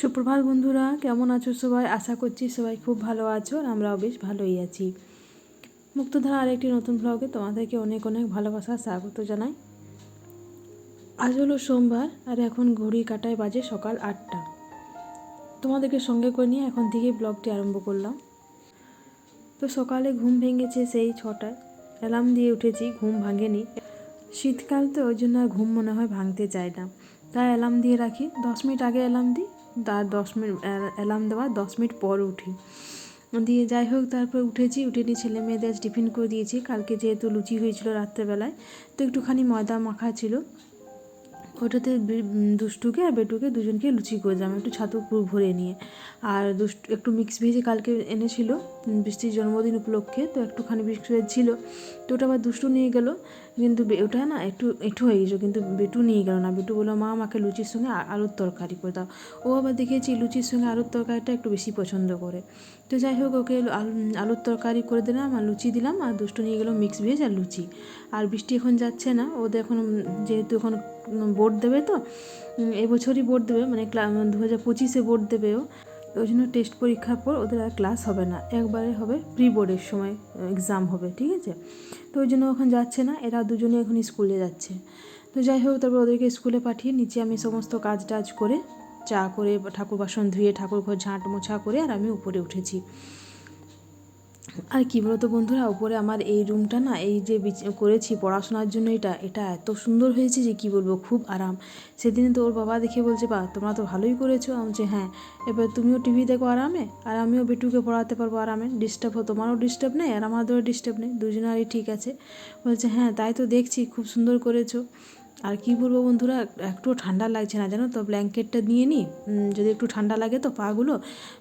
সুপ্রভাত বন্ধুরা, কেমন আছো সবাই? আশা করছি সবাই খুব ভালো আছো আর আমরাও বেশ ভালোই আছি। মুক্তধারা আরেকটি নতুন ব্লগে তোমাদেরকে অনেক অনেক ভালোবাসা স্বাগত জানাই। আজ হলো সোমবার আর এখন ঘড়ি কাটায় বাজে সকাল 8টা। তোমাদেরকে সঙ্গে করে নিয়ে এখন থেকেই ব্লগটি আরম্ভ করলাম। তো সকালে ঘুম ভেঙেছে সেই 6টায়, অ্যালার্ম দিয়ে উঠেছি, ঘুম ভাঙেনি। শীতকাল তো ওই জন্য আর ঘুম মনে হয় ভাঙতে চায় না, তাই অ্যালার্ম দিয়ে রাখি। 10 মিনিট আগে অ্যালার্ম দিই, তার 10 মিনিট অ্যালার্ম দেওয়ার 10 মিনিট পর উঠি। দিয়ে যাই হোক, তারপর উঠেছি, উঠে নিয়ে ছেলে মেয়েদের আজ টিফিন করে দিয়েছি। কালকে যেহেতু লুচি হয়েছিল রাত্রেবেলায়, তো একটুখানি ময়দা মাখা ছিল, ওটাতে দুষ্টুকে আর বেটুকে দুজনকে লুচি করে দিলাম একটু ছাতু পুরো ভরে নিয়ে। আর একটু মিক্স ভেজে কালকে এনেছিল বৃষ্টির জন্মদিন উপলক্ষে, তো একটুখানি মিক্স ভেজ ছিল, তো ওটা আবার দুষ্টু নিয়ে গেল। কিন্তু ওটা না একটু একটু হয়ে গেছিলো, কিন্তু বেটু নিয়ে গেল না। বেটু বললো, মা আমাকে লুচির সঙ্গে আলুর তরকারি করে দাও। ও আবার দেখেছি লুচির সঙ্গে আলুর তরকারিটা একটু বেশি পছন্দ করে। তো যাই হোক, ওকে আলুর তরকারি করে দিলাম আর লুচি দিলাম, আর দুষ্টু নিয়ে গেলো মিক্স ভেজ আর লুচি। আর বৃষ্টি এখন যাচ্ছে না, ওদের এখন যেহেতু এখন বোর্ড দেবে, তো এবছরই বোর্ড দেবে, মানে 2025-এ বোর্ড দেবে ও, ওই জন্য টেস্ট পরীক্ষার পর ওদের আর ক্লাস হবে না, একবারে হবে প্রি বোর্ডের সময় এক্সাম হবে, ঠিক আছে? তো ওই জন্য এখন যাচ্ছে না, এরা দুজনে এখন স্কুলে যাচ্ছে। তো যাই হোক, তারপর ওদেরকে স্কুলে পাঠিয়ে নিচে আমি সমস্ত কাজ টাজ করে, চা করে, ঠাকুর বাসন ধুয়ে, ঠাকুর ঘর ঝাঁট মোছা করে আর আমি উপরে উঠেছি। আর কী বলতো বন্ধুরা, উপরে আমার এই রুমটা না, এই যে করেছি পড়াশোনার জন্য, এটা এত সুন্দর হয়েছে যে কি বলবো, খুব আরাম। সেদিন তো ওর বাবা দেখে বলছে, বা তোমরা তো ভালোই করেছো। আমি বলছি হ্যাঁ, এবার তুমিও টিভি দেখো আরামে, আর আমিও বেটুকে পড়াতে পারবো আরামে, ডিস্টার্ব তোমারও ডিস্টার্ব নেই আর আমাদেরও ডিস্টার্ব নেই, দুজনেরই ঠিক আছে। বলছে হ্যাঁ তাই তো দেখছি, খুব সুন্দর করেছো। আর কি বলবো বন্ধুরা, একটুও ঠান্ডা লাগছে না জানো তো। ব্ল্যাঙ্কেটটা নিয়ে নিই, যদি একটু ঠান্ডা লাগে তো পাগুলো,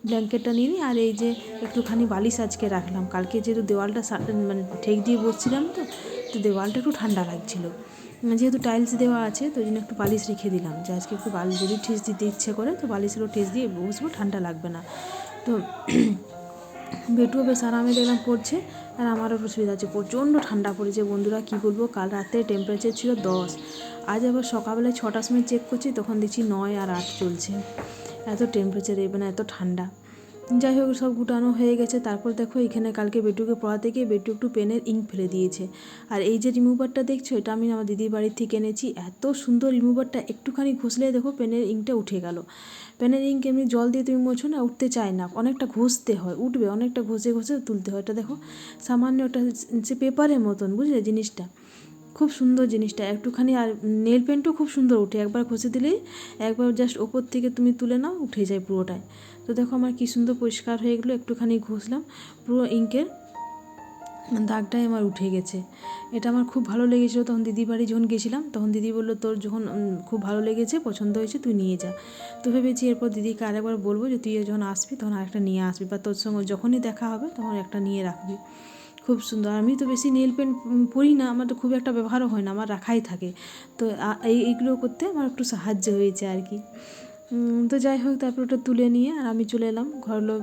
ব্ল্যাঙ্কেটটা নিয়ে নিই। আর এই যে একটুখানি বালিশ আজকে রাখলাম, কালকে যেহেতু দেওয়ালটা মানে ঠেক দিয়ে বসছিলাম, তো দেওয়ালটা একটু ঠান্ডা লাগছিলো, যেহেতু টাইলস দেওয়া আছে, তো ওই জন্য একটু বালিশ রেখে দিলাম, যে আজকে একটু বালিশ যদি ঠেস দিতে ইচ্ছে করে তো বালিশেরও ঠেস দিয়ে বসবো, ঠান্ডা লাগবে না। তো বেটুও বেশ আরামে দেখলাম পড়ছে, আর আমারও একটু সুবিধা আছে। প্রচণ্ড ঠান্ডা পড়েছে বন্ধুরা, কী বলবো, কাল রাতে টেম্পারেচার ছিল 10, আজ আবার সকালবেলায় 6টার সময় চেক করছি, তখন দেখছি 9 আর 8 চলছে। এত টেম্পারেচার, মানে এত ঠান্ডা। যাই হোক, সব গুটানো হয়ে গেছে। তারপর দেখো, এখানে কালকে বেটুকে পড়াতে গিয়ে বেটু একটু পেনের ইঙ্ক ফেলে দিয়েছে। আর এই যে রিমুভারটা দেখছো, এটা আমি আমার দিদির বাড়ির থেকে এনেছি। এত সুন্দর রিমুভারটা, একটুখানি ঘষলে দেখো পেনের ইঙ্কটা উঠে গেল। পেনের ইঙ্ক এমনি জল দিয়ে তুমি মোছো না, উঠতে চায় না, অনেকটা ঘষতে হয়, উঠবে অনেকটা, ঘষে ঘষে তুলতে হয়। এটা দেখো, সামান্য একটা যে পেপারের মতন, বুঝলে জিনিসটা খুব সুন্দর জিনিসটা, একটুখানি। আর নেল পেন্টও খুব সুন্দর ওঠে, একবার ঘষে দিলেই, একবার জাস্ট ওপর থেকে তুমি তুলে নাও, উঠে যায় পুরোটাই। তো দেখো আমার কী সুন্দর পরিষ্কার হয়ে গেলো, একটুখানি ঘষলাম, পুরো ইঙ্কের দাগটাই আমার উঠে গেছে। এটা আমার খুব ভালো লেগেছিলো। তখন দিদির বাড়ি যখন গেছিলাম, তখন দিদি বললো, তোর যখন খুব ভালো লেগেছে, পছন্দ হয়েছে, তুই নিয়ে যা। তো ভেবেছি এরপর দিদিকে আরেকবার বলবো যে তুই যখন আসবি তখন আরেকটা নিয়ে আসবি, বা তোর সঙ্গে যখনই দেখা হবে তখন একটা নিয়ে রাখবি। খুব সুন্দর। আমি তো বেশি নেল পেন্ট পরি না, আমার তো খুব একটা ব্যবহারও হয় না, আমার রাখাই থাকে। তো এইগুলো করতে আমার একটু সাহায্য হয়েছে আর কি। তো যাই হোক, তারপর ওটা তুলে নিয়ে আর আমি চলে এলাম ঘরগুলো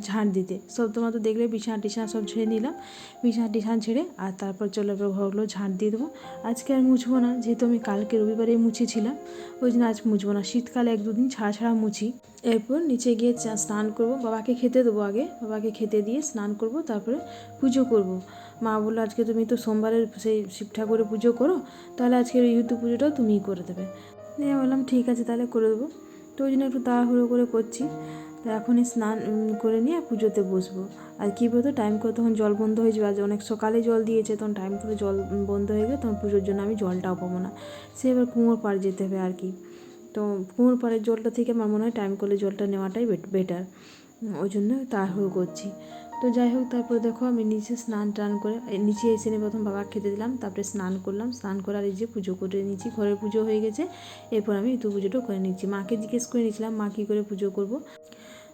ঝাঁট দিতে। সব তোমরা তো দেখলে, বিছানা টিছানা সব ঝেড়ে নিলাম, বিছানা টিছানা ঝেড়ে, আর তারপর চলে এবার ঘরগুলো ঝাঁট দিয়ে দেবো। আজকে আর মুছবো না, যেহেতু আমি কালকে রবিবারে মুছেছিলাম, ওই জন্য আজ মুছবো না। শীতকালে 1-2 দিন ছাড়া ছাড়া মুছি। এরপর নিচে গিয়ে স্নান করব, বাবাকে খেতে দেবো আগে, বাবাকে খেতে দিয়ে স্নান করব, তারপরে পুজো করব। মা বললো, আজকে তুমি তো সোমবারের সেই শিব ঠাকুরের পুজো করো, তাহলে আজকের ইউটিউব পুজোটাও তুমিই করে দেবে। দিয়ে বললাম ঠিক আছে তাহলে করে দেবো। তো ওই জন্য একটু তাড়াহুড়ো করে করছি। তো এখনই স্নান করে নিয়ে পুজোতে বসবো। আর কী বলতো, টাইম করে তখন জল বন্ধ হয়ে যাবে, আজ অনেক সকালে জল দিয়েছে, তখন টাইম করে জল বন্ধ হয়ে গেলে তখন পুজোর জন্য আমি জলটাও পাবো না। সে এবার কুয়োর পাড় যেতে হবে আর কি। তো কুয়োর পাড়ের জলটা থেকে আমার মনে হয় টাইম করলে জলটা নেওয়াটাই বেটার, ওই জন্য তাড়াহুড়ো করছি। তো যাই হোক, তারপরে দেখো আমি নিচে স্নান টান করে, নিচে এসে নিয়ে প্রথম বাবা খেতে দিলাম, তারপরে স্নান করলাম, স্নান করে আর এই যে পুজো করে নিচ্ছি, ঘরের পুজো হয়ে গেছে। এরপর আমি ইতু পুজোটাও করে নিচ্ছি। মাকে জিজ্ঞেস করে নিয়েছিলাম মা কী করে পুজো করব।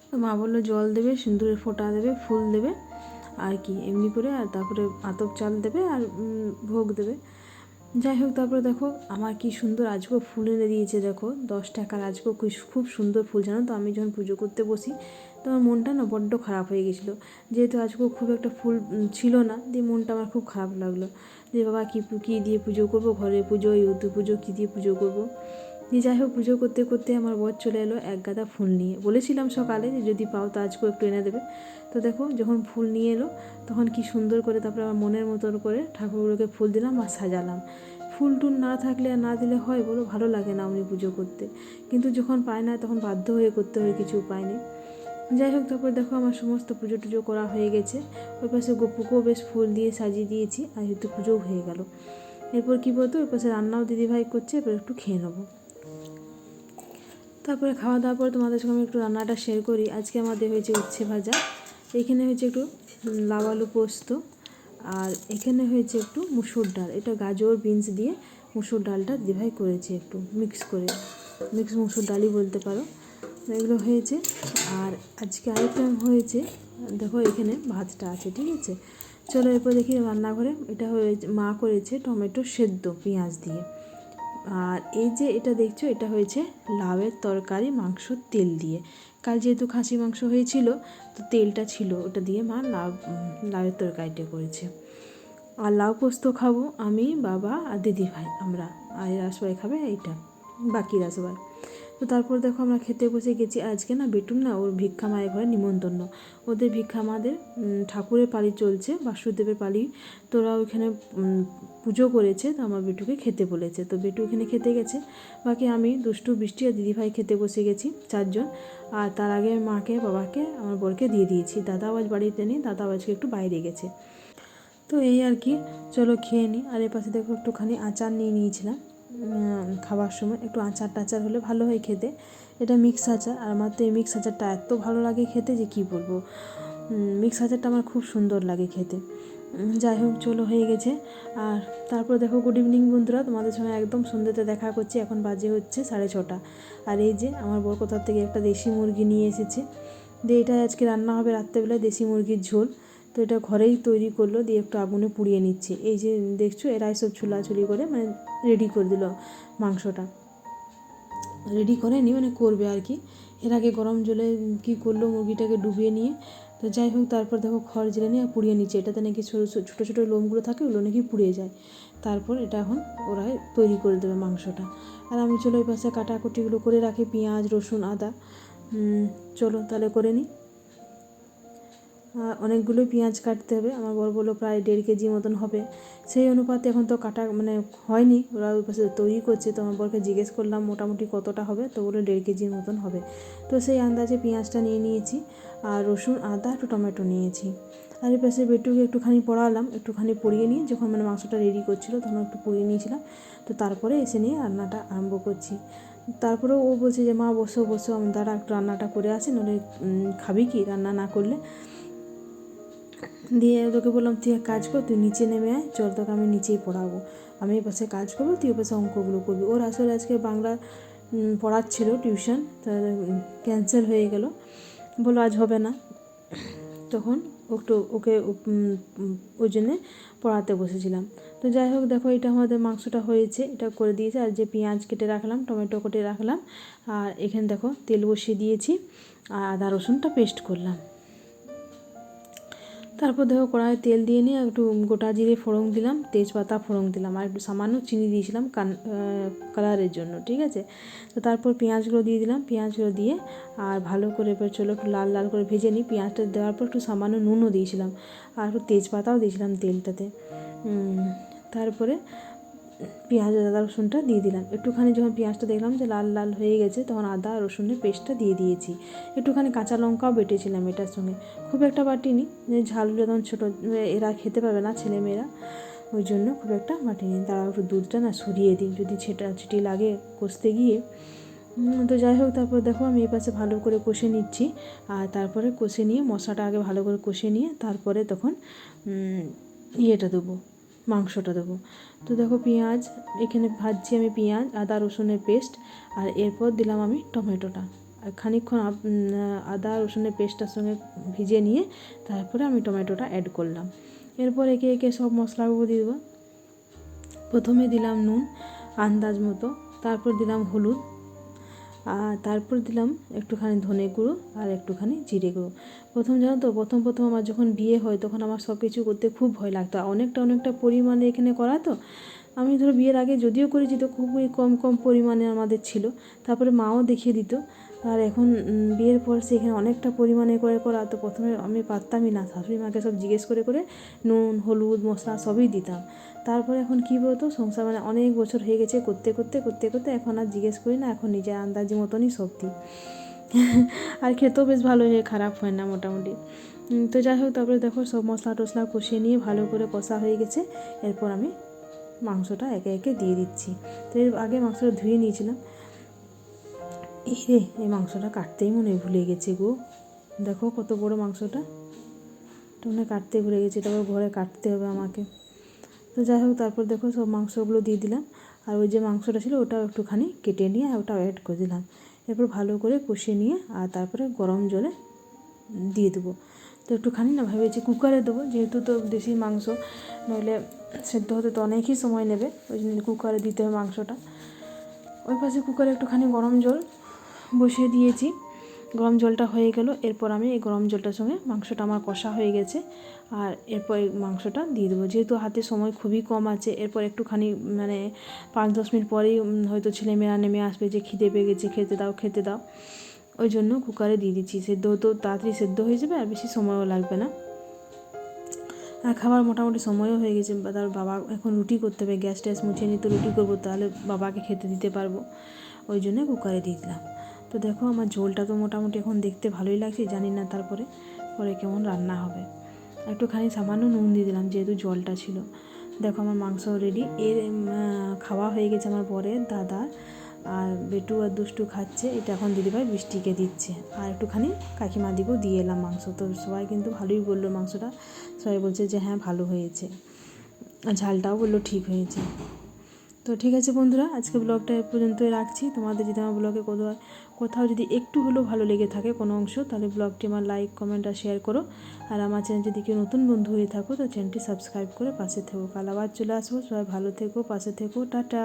তো মা বললো জল দেবে, সিঁদুরের ফোঁটা দেবে, ফুল দেবে, আর কি এমনি করে, আর তারপরে আতপ চাল দেবে আর ভোগ দেবে। যাই হোক, তারপরে দেখো আমার কি সুন্দর আজকেও ফুল এনে দিয়েছে, দেখো 10 টাকার আজকেও খুব সুন্দর ফুল, জানো তো। আমি যখন পুজো করতে বসি তো আমার মনটা না বড্ড খারাপ হয়ে গেছিলো, যেহেতু আজকেও খুব একটা ফুল ছিল না, দিয়ে মনটা আমার খুব খারাপ লাগলো। যে বাবা কী দিয়ে পুজো করবো, ঘরে পুজো, ইউটিউব পুজো, কী দিয়ে পুজো করবো। দিয়ে যাই হোক পুজো করতে করতে আমার বর চলে এলো এক গাদা ফুল নিয়ে। বলেছিলাম সকালে যে যদি পাও তো আজকেও একটু এনে দেবে। তো দেখো যখন ফুল নিয়ে এলো তখন কি সুন্দর করে তারপরে আমার মনের মতো করে ঠাকুরগুলোকে ফুল দিলাম আর সাজালাম। ফুল টুল না থাকলে আর না দিলে হয় বলো, ভালো লাগে না উনি পুজো করতে, কিন্তু যখন পায় না তখন বাধ্য হয়ে করতে হয়, কিছু উপায় নেই। যাই হোক তারপর দেখো আমার সমস্ত পুজো টুজো করা হয়ে গেছে। ওই পাশে গপুকেও বেশ ফুল দিয়ে সাজিয়ে দিয়েছি আর যেহেতু পুজোও হয়ে গেল। এরপর কী বলতো ওই পাশে রান্নাও দিদিভাই করছে, এরপর একটু খেয়ে নেবো। তারপরে খাওয়া দাওয়ার পর তোমাদের সঙ্গে আমি একটু রান্নাটা শেয়ার করি। আজকে আমাদের হয়েছে উচ্ছে ভাজা, এখানে হয়েছে একটু লাউ আলু পোস্ত, আর এখানে হয়েছে একটু মুসুর ডাল। এটা গাজর বিনস দিয়ে মুসুর ডালটা দিদিভাই করেছে, একটু মিক্স মুসুর ডালই বলতে পারো। এগুলো হয়েছে। আর আজকে আরেকটা হয়েছে, দেখো এখানে ভাতটা আছে, ঠিক আছে। চলো এরপর দেখি রান্নাঘরে। এটা হয়েছে মা করেছে টমেটো সেদ্ধ পেঁয়াজ দিয়ে। আর এই যে এটা দেখছো এটা হয়েছে লাউয়ের তরকারি মাংসর তেল দিয়ে। কাল যেহেতু খাসি মাংস হয়েছিল তো তেলটা ছিল, ওটা দিয়ে মা লাউয়ের তরকারিটা করেছে। আর লাউ পোস্ত খাবো আমি, বাবা আর দিদিভাই, আমরা। আর এরা সবাই খাবে এইটা, বাকিরা সবাই। তো তারপর দেখো আমরা খেতে বসে গেছি। আজকে না বেটুর না ওর ভিক্ষা মায়ের ঘরে নিমন্ত্রণ। ওদের ভিক্ষা মাদের ঠাকুরের পালি চলছে, বাসুদেবের পালি। তোরা ওইখানে পুজো করেছে, তো আমার বেটুকে খেতে বলেছে, তো বেটু এখানে খেতে গেছে। বাকি আমি, দুষ্টু, বৃষ্টি আর দিদিভাই খেতে বসে গেছি 4 জন। আর তার আগে মাকে বাবাকে আমার বরকে দিয়ে দিয়েছি। দাদা আজ বাড়িতে নেই, দাদা আজকে একটু বাইরে গেছে। তো এই আর কি, চলো খেয়ে নিই। আর এর পাশে দেখো একটুখানি আচার নিয়ে নিয়েছিলাম। খাবার সময় একটু আচার টাচার হলে ভালো হয় খেতে। এটা মিক্স আচার, আর আমার তো এই মিক্স আচারটা এত ভালো লাগে খেতে যে কী বলবো। মিক্স আচারটা আমার খুব সুন্দর লাগে খেতে। যাই হোক চলো হয়ে গেছে। আর তারপর দেখো গুড ইভিনিং বন্ধুরা, তোমাদের সঙ্গে একদম সন্ধ্যেতে দেখা করছি। এখন বাজে হচ্ছে 6:30। আর এই যে আমার বর কোথার থেকে একটা দেশি মুরগি নিয়ে এসেছে, দিয়ে এটা আজকে রান্না হবে রাত্রেবেলায়, দেশি মুরগির ঝোল। তো এটা ঘরেই তৈরি করলো, দিয়ে একটু আগুনে পুড়িয়ে নিচ্ছে। এই যে দেখছো এরাই সব ছুলাছুলি করে মানে রেডি করে দিল মাংসটা। রেডি করে নি মানে করবে আর কি। এর আগে গরম জলে কী করলো, মুরগিটাকে ডুবিয়ে নিয়ে, তো যাই হোক তারপর দেখো খড় জেলে নিয়ে পুড়িয়ে নিচ্ছে। এটাতে নাকি ছোটো ছোটো লোমগুলো থাকে, ওগুলো নাকি পুড়িয়ে যায়। তারপর এটা এখন ওরা তৈরি করে দেবে মাংসটা। আর আমি চলো ওই পাশে কাটাকুটিগুলো করে রাখি, পেঁয়াজ রসুন আদা। চলো তাহলে করে নিই। অনেকগুলোই পেঁয়াজ কাটতে হবে। আমার বর বললো প্রায় 1.5 কেজি মতন হবে। সেই অনুপাতে এখন তো কাটা মানে হয়নি, ওরা ওই পাশে তৈরি করছে। তো আমার বরকে জিজ্ঞেস করলাম মোটামুটি কতটা হবে, তো বললো 1.5 কেজির মতন হবে। তো সেই আন্দাজে পেঁয়াজটা নিয়ে নিয়েছি, আর রসুন আদা একটু টমেটো নিয়েছি। আর এই পাশে বেটুকে একটুখানি পড়ালাম, একটুখানি পড়িয়ে নিয়ে যখন মানে মাংসটা রেডি করছিলো তখন একটু পড়িয়ে নিয়েছিলাম। তো তারপরে এসে নিয়ে রান্নাটা আরম্ভ করছি। তারপরেও ও বলছে যে মা বসো বসো, আমি দাঁড়া একটু রান্নাটা করে আসি, নাহলে খাবি কি রান্না না করলে। দিয়ে তোকে বললাম তুই এক কাজ কর, তুই নিচে নেমে আয়, চল তোকে আমি নিচেই পড়াবো। আমি এই পাশে কাজ করবো, তুই এই পাশে অঙ্কগুলো করবি। ওর আসলে আজকে বাংলা পড়াচ্ছিল টিউশন, তার ক্যান্সেল হয়ে গেল, বলো আজ হবে না। তখন ওকে ওই জন্যে পড়াতে বসেছিলাম। তো যাই হোক দেখো এটা আমাদের মাংসটা হয়েছে, এটা করে দিয়েছে। আর যে পেঁয়াজ কেটে রাখলাম, টমেটো কেটে রাখলাম, আর এখানে দেখো তেল বসিয়ে দিয়েছি, আর আদা রসুনটা পেস্ট করলাম। তারপর দেখো কড়াইয়ে তেল দিয়ে নিয়ে একটু গোটা জিরে ফোড়ন দিলাম, তেজপাতা ফোড়ন দিলাম, আর একটু সামান্য চিনি দিয়েছিলাম কালারের জন্য, ঠিক আছে। তো তারপর পেঁয়াজগুলো দিয়ে দিলাম, পেঁয়াজগুলো দিয়ে আর ভালো করে এবার চলো একটু লাল লাল করে ভেজে নিই। পেঁয়াজটা দেওয়ার পর একটু সামান্য নুনও দিয়েছিলাম, আর একটু তেজপাতাও দিয়েছিলাম তেলটাতে। তারপরে পেঁয়াজ আদা রসুনটা দিয়ে দিলাম। একটুখানি যখন পেঁয়াজটা দেখলাম যে লাল লাল হয়ে গেছে, তখন আদা রসুনের পেস্টটা দিয়ে দিয়েছি। একটুখানি কাঁচা লঙ্কাও বেটেছিলাম এটার সঙ্গে, খুব একটা বাটিনি, ঝালগুলো তখন ছোটো এরা খেতে পারবে না ছেলেমেয়েরা, ওই জন্য খুব একটা বাটিনি। তারা একটু দুধটা না সরিয়ে দিই যদি ছিটি লাগে কষতে গিয়ে। তো যাই হোক তারপর দেখো আমি এই পাশে ভালো করে কষে নিচ্ছি। আর তারপরে কষে নিয়ে মশলাটা আগে ভালো করে কষে নিয়ে তারপরে তখন ইয়েটা দেবো, মাংসটা দেবো। তো দেখো পেঁয়াজ এখানে ভাজছি আমি, পেঁয়াজ আদা রসুনের পেস্ট, আর এরপর দিলাম আমি টমেটোটা। আর খানিকক্ষণ আদা রসুনের পেস্টটার সঙ্গে ভিজিয়ে নিয়ে তারপরে আমি টমেটোটা অ্যাড করলাম। এরপর একে একে সব মশলাগুলো দিয়ে দেবো। প্রথমে দিলাম নুন আন্দাজ মতো, তারপর দিলাম হলুদ, আর তারপর দিলাম একটুখানি ধনে গুঁড়ো আর একটুখানি জিরে গুঁড়ো। জানো তো প্রথম আমার যখন বিয়ে হয় তখন আমার সব কিছু করতে খুব ভয় লাগতো, অনেকটা পরিমাণে এখানে করা তো আমি ধরো বিয়ের আগে যদিও করেছি তো খুবই কম কম পরিমাণে আমাদের ছিল, তারপরে মাও দেখিয়ে দিত। আর এখন বিয়ের পর সেখানে অনেকটা পরিমাণে করে করা, তো প্রথমে আমি পারতামই না, শাশুড়ি মাকে সব জিজ্ঞেস করে করে নুন হলুদ মশলা সবই দিতাম। তারপরে এখন কী বলতো, সংসার মানে অনেক বছর হয়ে গেছে, করতে করতে করতে করতে এখন আর জিজ্ঞেস করি না, এখন নিজের আন্দাজি মতনই সব দিই। আর খেতেও বেশ ভালো হয়, খারাপ হয় না মোটামুটি। তো যাই হোক, তারপরে দেখো সব মশলা টশলা কষিয়ে নিয়ে ভালো করে কষা হয়ে গেছে। এরপর আমি মাংসটা একে একে দিয়ে দিচ্ছি। তো এর আগে মাংসটা ধুয়ে নিয়েছিলাম। এই মাংসটা কাটতেই মনে হয় ভুলে গেছি গো, দেখো কত বড় মাংসটা, মনে কাটতে ভুলে গেছি, তারপর ঘরে কাটতে হবে আমাকে। তো যাই হোক, তারপর দেখো সব মাংসগুলো দিয়ে দিলাম, আর ওই যে মাংসটা ছিল ওটাও একটুখানি কেটে নিয়ে ওটাও অ্যাড করে দিলাম। এরপর ভালো করে কষিয়ে নিয়ে আর তারপরে গরম জলে দিয়ে দেবো। তো একটুখানি না ভেবেছি কুকারে দেবো, যেহেতু তো দেশি মাংস, নইলে সেদ্ধ হতে তো অনেকই সময় নেবে, ওই জন্য কুকারে দিতে হবে মাংসটা। ওই পাশে কুকারে একটুখানি গরম জল বসিয়ে দিয়েছি, গরম জলটা হয়ে গেল। এরপর আমি এই গরম জলটার সঙ্গে মাংসটা আমার কষা হয়ে গেছে, আর এরপর এই মাংসটা দিয়ে দেবো। যেহেতু হাতে সময় খুবই কম আছে, এরপর একটুখানি মানে 5-10 মিনিট পরেই হয়তো ছেলেমেয়েরা নেমে আসবে যে খিদে পেয়ে গেছে, খেতে দাও খেতে দাও, ওই জন্য কুকারে দিয়ে দিচ্ছি। সেদ্ধ হতেও তাড়াতাড়ি সেদ্ধ হয়ে যাবে আর বেশি সময়ও লাগবে না। আর খাবার মোটামুটি সময়ও হয়ে গেছে, তার বাবা এখন রুটি করতে হবে, গ্যাস ট্যাস মুছে নিয়ে তো রুটি করবো, তাহলে বাবাকে খেতে দিতে পারবো, ওই জন্য কুকারে দিয়ে দিলাম। তো দেখো আমার ঝোলটা তো মোটামুটি এখন দেখতে ভালোই লাগছে, জানি না তারপরে পরে কেমন রান্না হবে। একটুখানি সামান্য নুন দিয়ে দিলাম যেহেতু জলটা ছিল। দেখো আমার মাংস রেডি। এর খাওয়া হয়ে গেছে আমার বরের, দাদার, আর বেটু আর দুষ্টু খাচ্ছে। এটা এখন দিদিভাই বৃষ্টিকে দিচ্ছে, আর একটুখানি কাকিমা দিকেও দিয়ে এলাম মাংস। তো সবাই কিন্তু ভালোই বললো মাংসটা, সবাই বলছে যে হ্যাঁ ভালো হয়েছে, ঝালটাও বললো ঠিক হয়েছে। তো ঠিক আছে বন্ধুরা, আজকে ব্লগটা এ পর্যন্তই রাখছি। তোমাদের যদি আমার ব্লগে কোথাও যদি একটু হলেও ভালো লেগে থাকে কোনো অংশ, তাহলে ব্লগটি আমার লাইক কমেন্ট আর শেয়ার করো। আর আমার চ্যানেল যদি কেউ নতুন বন্ধু হয়ে থাকো তো চ্যানেলটি সাবস্ক্রাইব করে পাশে থেকো। কাল আবার চলে আসবো, সবাই ভালো থেকো, পাশে থেকো, টাটা।